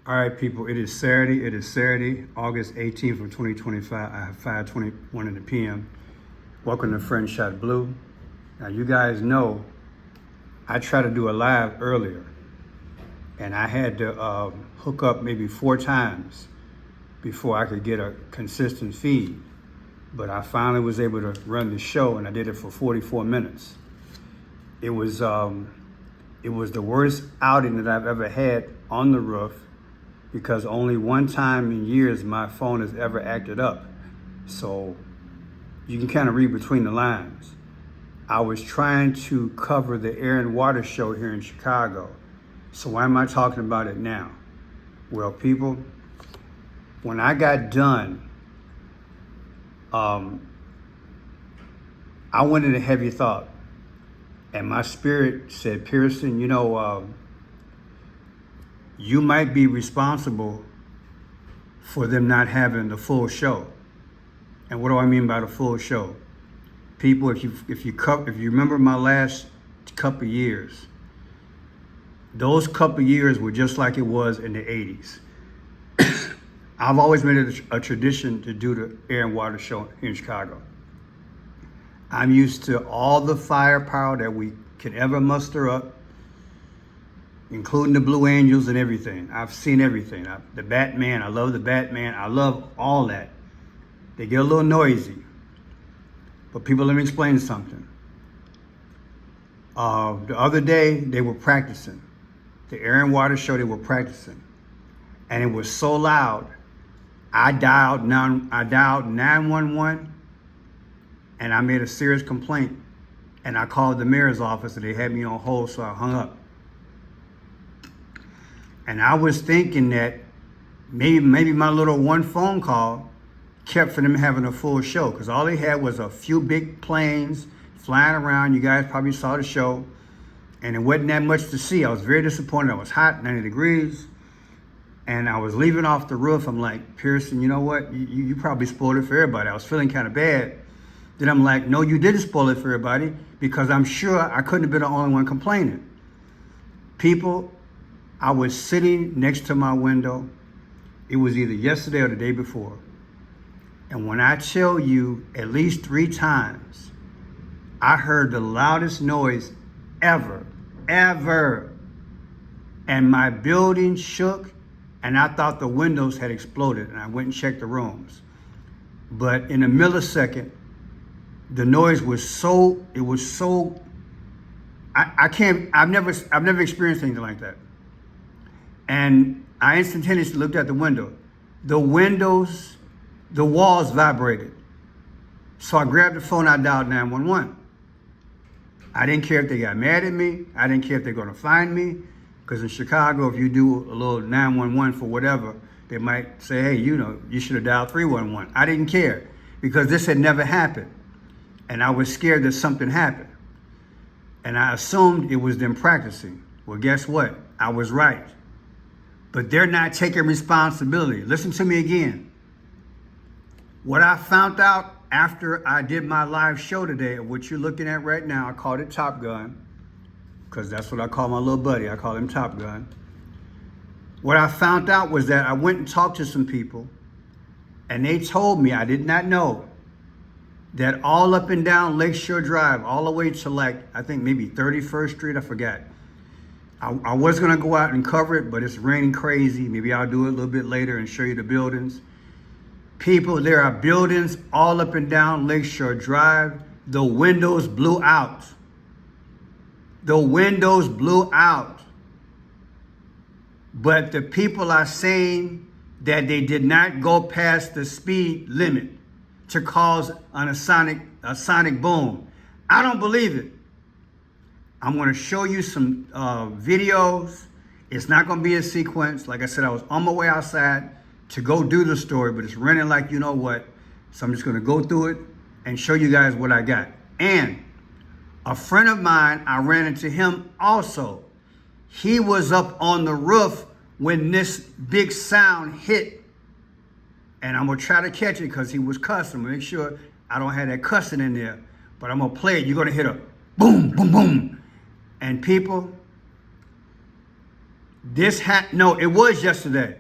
All right, people, it is Saturday. It is Saturday, August 18th of 2025. I have 5:21 in the PM. Welcome to Friend Shot Blue. Now, you guys know I tried to do a live earlier, and I had to hook up maybe 4 times before I could get a consistent feed. But I finally was able to run the show, and I did it for 44 minutes. It was the worst outing that I've ever had on the roof, because only one time in years my phone has ever acted up. So you can kind of read between the lines. I was trying to cover the air and water show here in Chicago. So why am I talking about it now? Well, people, when I got done, I went into heavy thought. And my spirit said, Pearson, you might be responsible for them not having the full show. And what do I mean by the full show? People, if you remember my last couple years, those couple years were just like it was in the 80s. I've always made it a tradition to do the air and water show here in Chicago. I'm used to all the firepower that we can ever muster up, including the Blue Angels and everything. I've seen everything. The Batman, I love the Batman. I love all that. They get a little noisy. But people, let me explain something. The other day, they were practicing. The air and water show, they were practicing. And it was so loud, I dialed 911, and I made a serious complaint. And I called the mayor's office, and they had me on hold, so I hung up. And I was thinking that maybe my little one phone call kept for them having a full show, because all they had was a few big planes flying around. You guys probably saw the show, and it wasn't that much to see. I was very disappointed. I was hot, 90 degrees, and I was leaving off the roof. I'm like, Pearson, you know what? You probably spoiled it for everybody. I was feeling kind of bad. Then I'm like, no, you didn't spoil it for everybody, because I'm sure I couldn't have been the only one complaining. People, I was sitting next to my window. It was either yesterday or the day before. And when I tell you at least 3 times, I heard the loudest noise ever. And my building shook, and I thought the windows had exploded, and I went and checked the rooms. But in a millisecond, the noise was so, I've never experienced anything like that. And I instantaneously looked at the window. The walls vibrated. So I grabbed the phone, I dialed 911. I didn't care if they got mad at me. I didn't care if they're gonna find me. Because in Chicago, if you do a little 911 for whatever, they might say, hey, you should have dialed 311. I didn't care, because this had never happened. And I was scared that something happened. And I assumed it was them practicing. Well, guess what? I was right. But they're not taking responsibility. Listen to me again. What I found out after I did my live show today, of what you're looking at right now, I called it Top Gun, because that's what I call my little buddy. I call him Top Gun. What I found out was that I went and talked to some people, and they told me, I did not know, that all up and down Lakeshore Drive, all the way to I think maybe 31st Street, I forgot. I was gonna go out and cover it, but it's raining crazy. Maybe I'll do it a little bit later and show you the buildings. People, there are buildings all up and down Lakeshore Drive. The windows blew out. The windows blew out. But the people are saying that they did not go past the speed limit to cause a sonic boom. I don't believe it. I'm going to show you some videos. It's not going to be a sequence. Like I said, I was on my way outside to go do the story, but it's running like you know what. So I'm just going to go through it and show you guys what I got. And a friend of mine, I ran into him also. He was up on the roof when this big sound hit. And I'm going to try to catch it because he was cussing. I'm going to make sure I don't have that cussing in there. But I'm going to play it. You're going to hit a boom, boom, boom. And people, No, it was yesterday,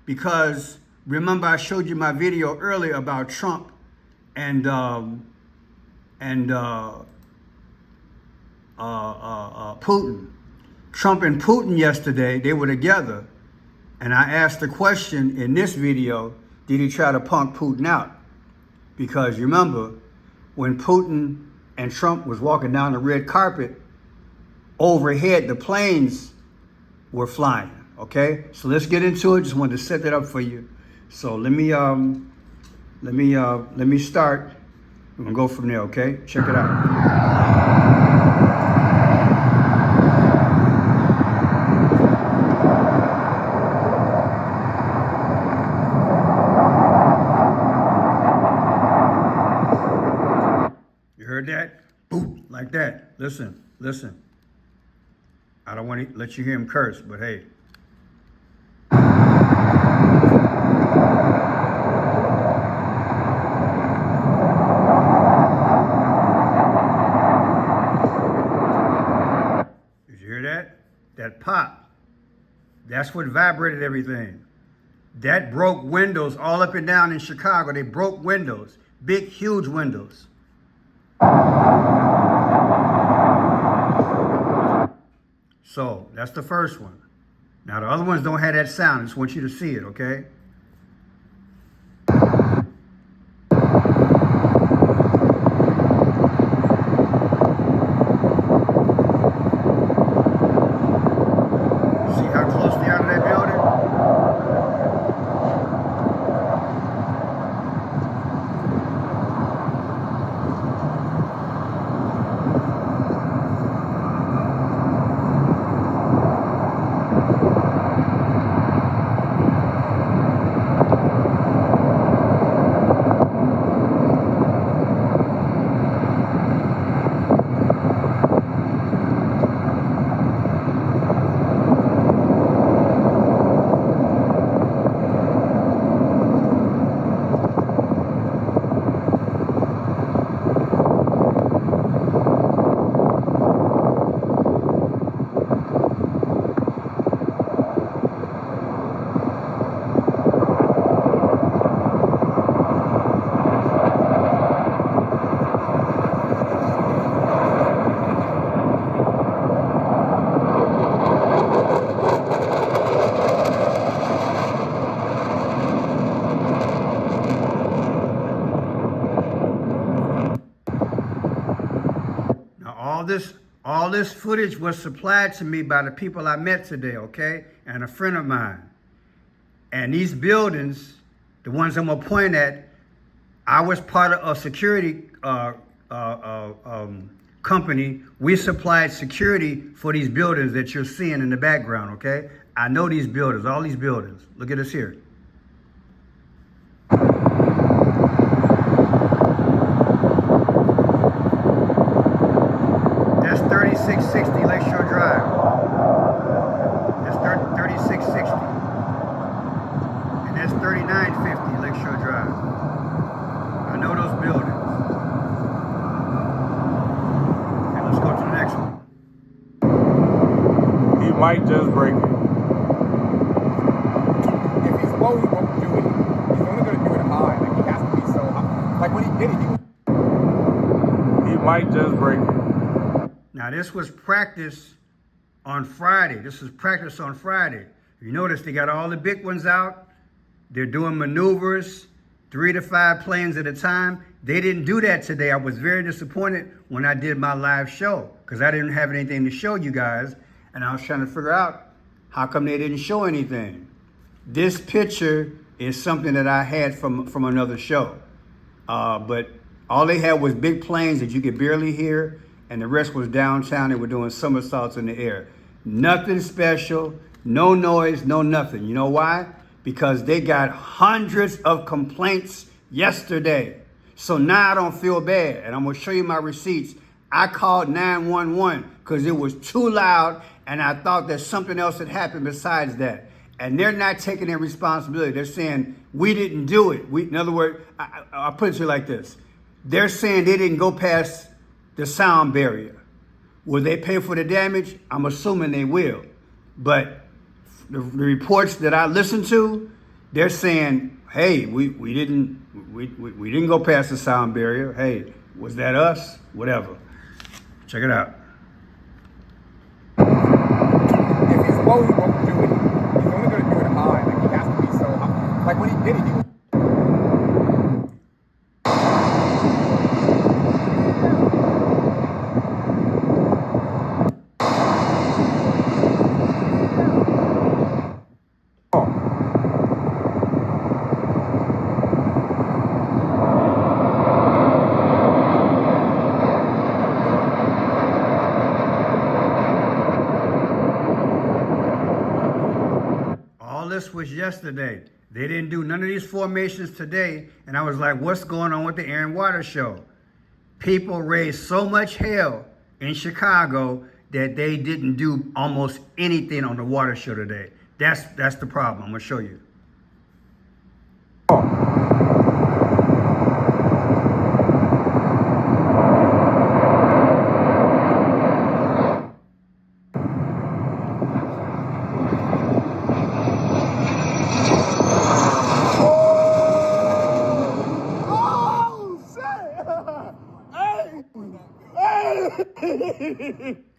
because remember I showed you my video earlier about Trump and Putin. Trump and Putin yesterday, they were together, and I asked the question in this video, did he try to punk Putin out? Because you remember when Putin and Trump was walking down the red carpet, overhead the planes were flying. Okay, so let's get into it. Just wanted to set that up for you. So let me start. We're gonna go from there. Okay, check it out. You heard that? Boom, like that. Listen, listen. I don't want to let you hear him curse, but hey. Did you hear that? That pop. That's what vibrated everything. That broke windows all up and down in Chicago. They broke windows, big, huge windows. So that's the first one. Now the other ones don't have that sound. I just want you to see it, okay? See how close they are to that building? All this footage was supplied to me by the people I met today, okay? And a friend of mine. And these buildings, the ones I'm gonna point at, I was part of a security company. We supplied security for these buildings that you're seeing in the background, okay? I know these buildings, all these buildings. Look at this here. That's 3660 Lakeshore Drive. That's 3660. And that's 3950 Lakeshore Drive. I know those buildings. Okay, let's go to the next one. He might just break it. If he's low, he won't do it. He's only going to do it high. Like, he has to be so high. Like, when he did it, He might just break it. Now, this was practice on Friday. This was practice on Friday. You notice they got all the big ones out. They're doing maneuvers, 3 to 5 planes at a time. They didn't do that today. I was very disappointed when I did my live show because I didn't have anything to show you guys. And I was trying to figure out how come they didn't show anything. This picture is something that I had from another show. But all they had was big planes that you could barely hear, and the rest was downtown. They were doing somersaults in the air. Nothing special, no noise, no nothing. You know why? Because they got hundreds of complaints yesterday. So now I don't feel bad, and I'm gonna show you my receipts. I called 911 because it was too loud, and I thought that something else had happened besides that. And they're not taking their responsibility. They're saying, we didn't do it. In other words, I'll put it to you like this. They're saying they didn't go past the sound barrier. Will they pay for the damage? I'm assuming they will. But the reports that I listened to, they're saying, hey, we didn't go past the sound barrier. Hey, was that us? Whatever. Check it out. If he's low, he won't do it. He's only going to do it high. Like, he has to be so high. Like, when he did it, he was... All this was yesterday. They didn't do none of these formations today. And I was like, what's going on with the air and water show? People raised so much hell in Chicago that they didn't do almost anything on the water show today. That's the problem. I'm going to show you.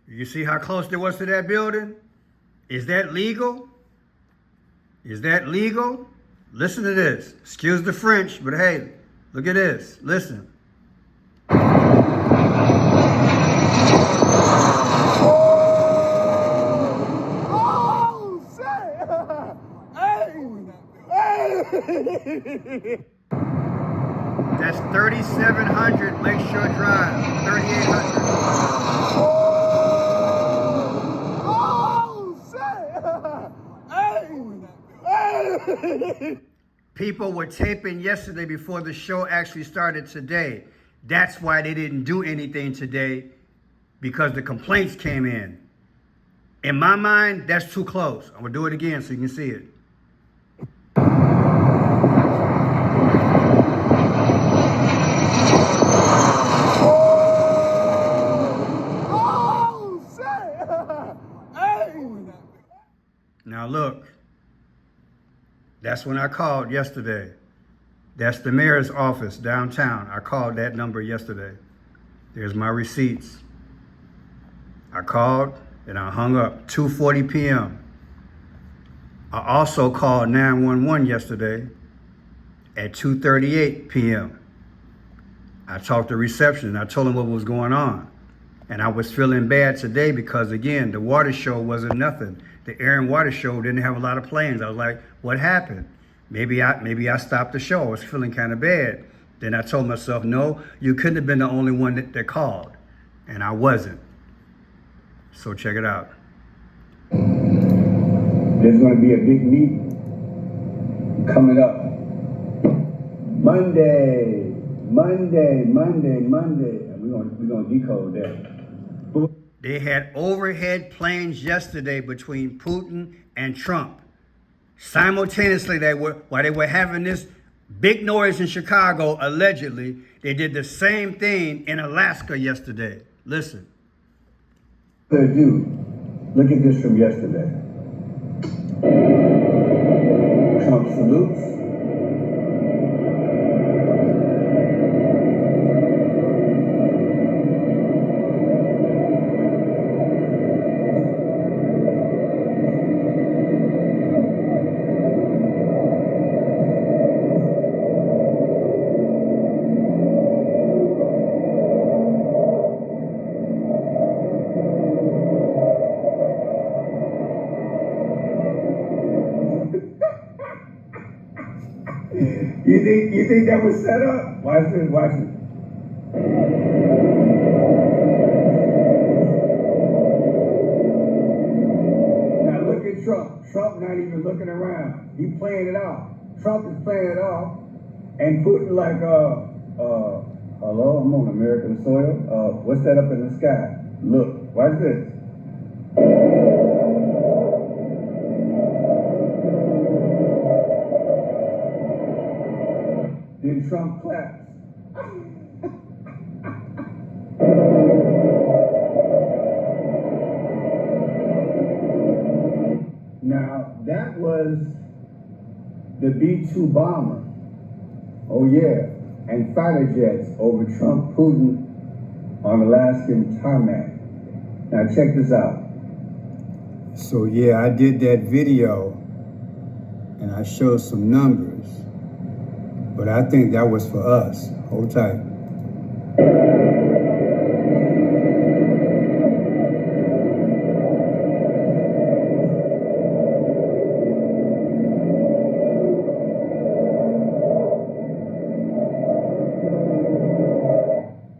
You see how close it was to that building? Is that legal? Is that legal? Listen to this. Excuse the French, but hey, look at this. Listen. That's 3700 Lakeshore Drive, 3800. People were taping yesterday before the show actually started today. That's why they didn't do anything today, because the complaints came in. In my mind, that's too close. I'm gonna do it again so you can see it. Now look, that's when I called yesterday. That's the mayor's office downtown. I called that number yesterday. There's my receipts. I called and I hung up 2:40 p.m. I also called 911 yesterday at 2:38 p.m. I talked to reception. I told them what was going on. And I was feeling bad today because, again, the water show wasn't nothing. The air and water show didn't have a lot of planes. I was like, what happened? Maybe I stopped the show. I was feeling kind of bad. Then I told myself, no, you couldn't have been the only one that called. And I wasn't. So check it out. There's going to be a big meeting coming up. Monday. We're going to decode that. They had overhead planes yesterday between Putin and Trump. Simultaneously, while they were having this big noise in Chicago, allegedly, they did the same thing in Alaska yesterday. Listen. Dude, look at this from yesterday. Trump salutes. You think that was set up? Watch this. Now look at Trump. Trump not even looking around. He playing it off. Trump is playing it off, and Putin like, hello, I'm on American soil. What's that up in the sky? Look, watch this. Then Trump claps. Now, was the B-2 bomber. Oh yeah, and fighter jets over Trump Putin on Alaskan tarmac. Now check this out. So yeah, I did that video and I showed some numbers, but I think that was for us. Hold tight.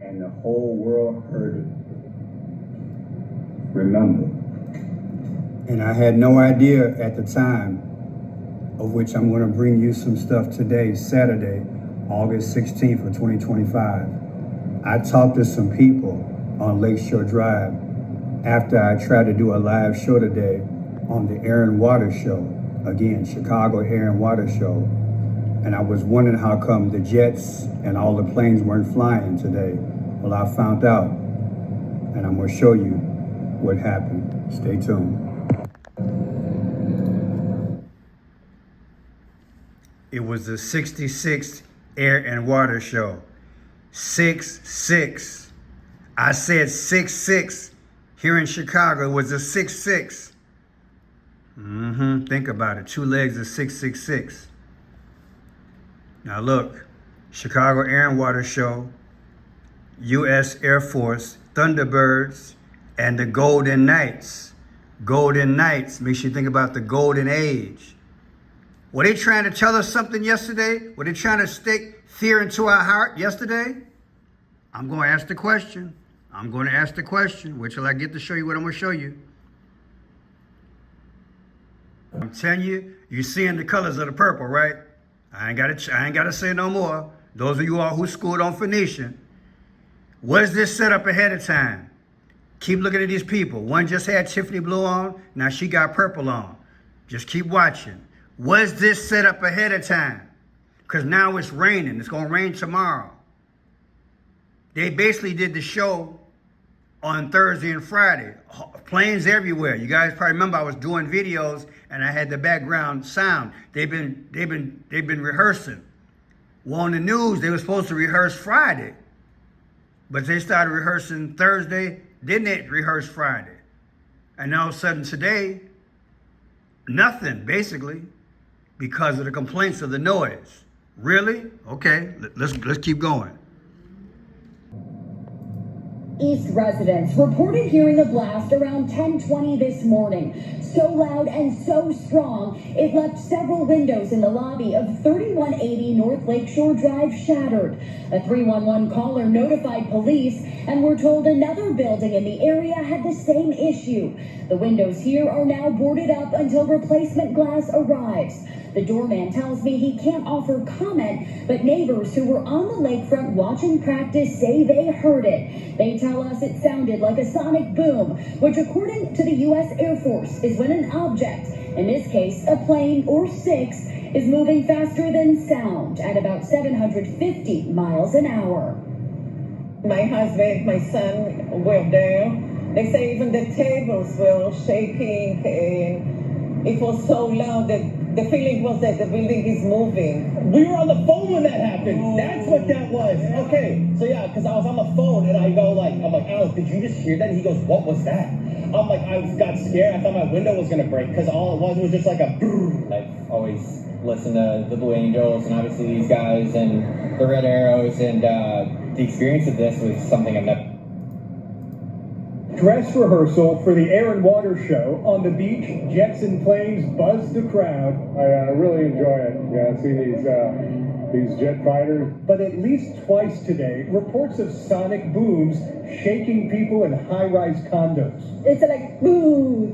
And the whole world heard it. Remember. And I had no idea at the time, of which I'm going to bring you some stuff today, Saturday, August 16th of 2025. I talked to some people on Lakeshore Drive after I tried to do a live show today on the Air and Water Show. Again, Chicago Air and Water Show. And I was wondering how come the jets and all the planes weren't flying today. Well, I found out, and I'm going to show you what happened. Stay tuned. It was the 66th Air and Water Show. 6-6. I said 6-6. Here in Chicago, it was a 6-6. Think about it. 2 legs of 666. Now look, Chicago Air and Water Show, U.S. Air Force, Thunderbirds, and the Golden Knights. Golden Knights makes you think about the Golden Age. Were they trying to tell us something yesterday? Were they trying to stick fear into our heart yesterday? I'm going to ask the question. Wait till I get to show you what I'm going to show you. I'm telling you, you're seeing the colors of the purple, right? I ain't got to say no more. Those of you all who schooled on Phoenician. Was this set up ahead of time? Keep looking at these people. One just had Tiffany blue on. Now she got purple on. Just keep watching. Was this set up ahead of time? Because now it's raining. It's going to rain tomorrow. They basically did the show on Thursday and Friday. Planes everywhere. You guys probably remember I was doing videos and I had the background sound. They've been rehearsing. Well, on the news, they were supposed to rehearse Friday. But they started rehearsing Thursday, didn't they rehearse Friday? And all of a sudden today, nothing, basically, because of the complaints of the noise. Really? Okay, let's keep going. East residents reported hearing a blast around 10:20 this morning. So loud and so strong, it left several windows in the lobby of 3180 North Lakeshore Drive shattered. A 311 caller notified police and were told another building in the area had the same issue. The windows here are now boarded up until replacement glass arrives. The doorman tells me he can't offer comment, but neighbors who were on the lakefront watching practice say they heard it. They tell us it sounded like a sonic boom, which according to the U.S. Air Force is when an object, in this case a plane or 6, is moving faster than sound at about 750 miles an hour. My husband, my son were there. They say even the tables were shaking and it was so loud that the feeling was that the building is moving. We were on the phone when that happened. Oh. That's what that was. Okay, so yeah, because I was on the phone and I'm like, Alex, did you just hear that? And he goes, what was that? I'm like, I got scared. I thought my window was gonna break because all it was just like a brrr. I've always listened to the Blue Angels and obviously these guys and the Red Arrows, and the experience of this was something I've never. Dress rehearsal for the Air and Water Show. On the beach, jets and planes buzz the crowd. I really enjoy it. Yeah, see these jet fighters. But at least twice today, reports of sonic booms shaking people in high-rise condos. It's like boom.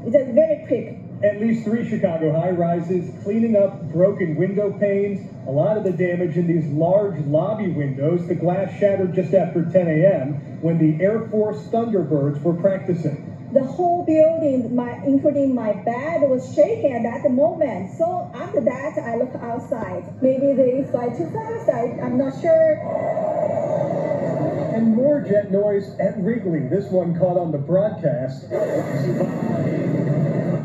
It's very quick. At least 3 Chicago high-rises cleaning up broken window panes. A lot of the damage in these large lobby windows. The glass shattered just after 10 a.m. when the Air Force Thunderbirds were practicing. The whole building, including my bed, was shaking at that moment. So after that, I look outside. Maybe they fly too fast. I'm not sure. And more jet noise at Wrigley. This one caught on the broadcast.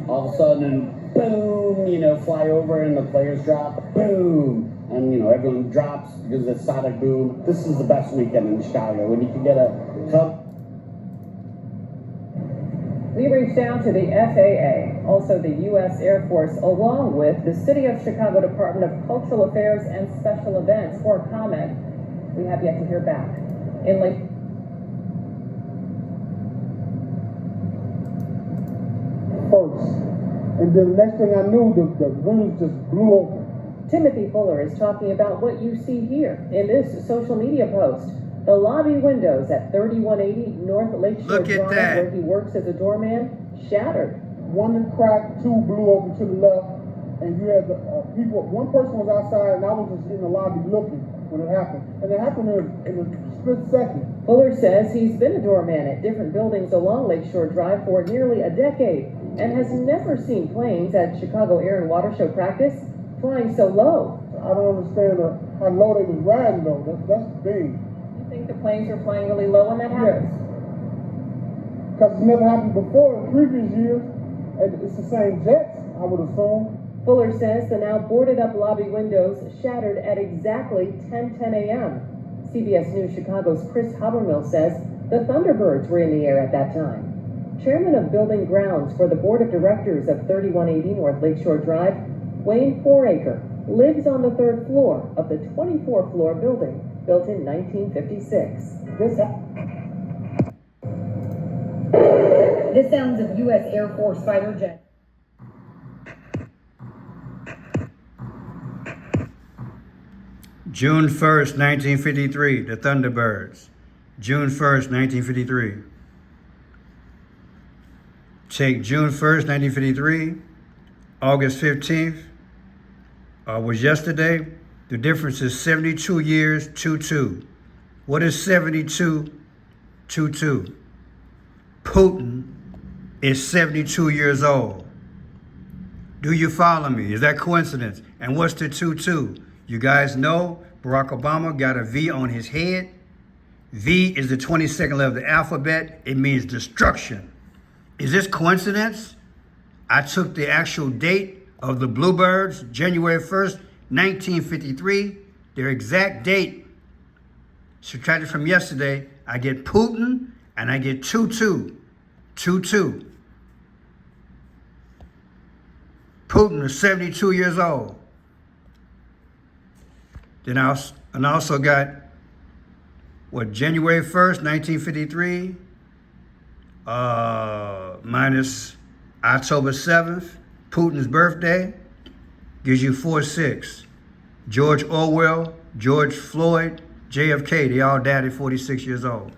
All of a sudden, boom, fly over and the players drop, boom. And, everyone drops because of the sonic boom. This is the best weekend in Chicago when you can get a cup. We reached out to the FAA, also the U.S. Air Force, along with the City of Chicago Department of Cultural Affairs and Special Events for comment. We have yet to hear back. In late first, and then the next thing I knew, the windows just blew open. Timothy Fuller is talking about what you see here in this social media post. The lobby windows at 3180 North Lakeshore Drive, where he works as a doorman, shattered. One cracked, two blew over to the left, and you had people. One person was outside, and I was just in the lobby looking when it happened. And it happened in a split second. Fuller says he's been a doorman at different buildings along Lakeshore Drive for nearly a decade and has never seen planes at Chicago Air and Water Show practice flying so low. I don't understand how low they was riding though. That's big. You think the planes were flying really low when that happened? Yes. Because it's never happened before in previous years, and it's the same jets, I would assume. Fuller says the now boarded up lobby windows shattered at exactly 10:10 a.m. CBS News Chicago's Chris Habermill says the Thunderbirds were in the air at that time. Chairman of Building Grounds for the Board of Directors of 3180 North Lakeshore Drive, Wayne Foraker, lives on the third floor of the 24-floor building built in 1956. The sounds of U.S. Air Force fighter jets. June 1st, 1953, the Thunderbirds. June 1st, 1953. Take June 1st, 1953, August 15th, was yesterday. The difference is 72 years, 2-2. What is 72, 2-2? Putin is 72 years old. Do you follow me? Is that coincidence? And what's the 2-2? You guys know Barack Obama got a V on his head. V is the 22nd letter of the alphabet. It means destruction. Is this coincidence? I took the actual date of the Bluebirds, January 1st, 1953, their exact date. Subtracted from yesterday, I get Putin and I get 2-2. 2-2. Putin is 72 years old. Then I also got, January 1st, 1953, minus October 7th, Putin's birthday, gives you 4-6. George Orwell, George Floyd, JFK, they all died at 46 years old.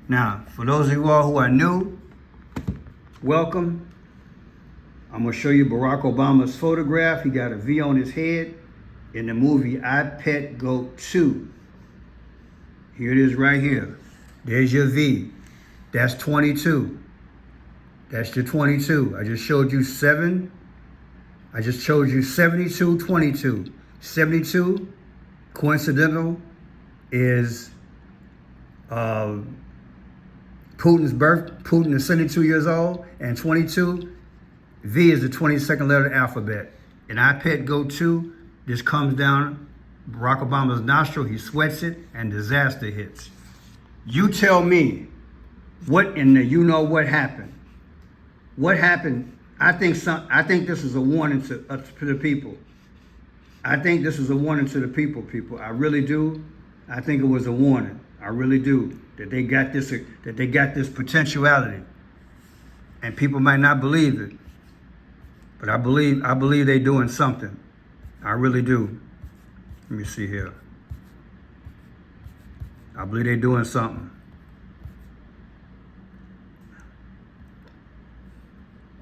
Now, for those of you all who are new, welcome. I'm gonna show you Barack Obama's photograph. He got a V on his head in the movie I Pet Goat 2. Here it is right here. There's your V. That's 22. That's your 22. I just showed you 72, 22. 72, coincidental, is Putin's birth. Putin is 72 years old, and 22, V is the 22nd letter of the alphabet. In I Pet Goat 2, this comes down Barack Obama's nostril, he sweats it, and disaster hits. You tell me what in the what happened. What happened? I think this is a warning to the people. I think this is a warning to the people. I really do. I think it was a warning. I really do. That they got this potentiality. And people might not believe it. But I believe they're doing something. I really do. Let me see here. I believe they're doing something.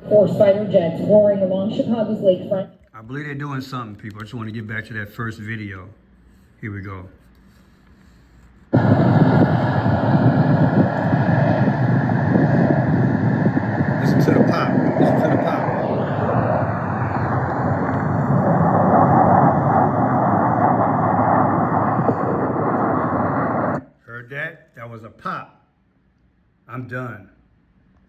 Force fighter jets roaring along Chicago's lakefront. I believe they're doing something, people. I just want to get back to that first video. Here we go. Listen to the pop. Listen to the pop. Heard that? That was a pop. I'm done.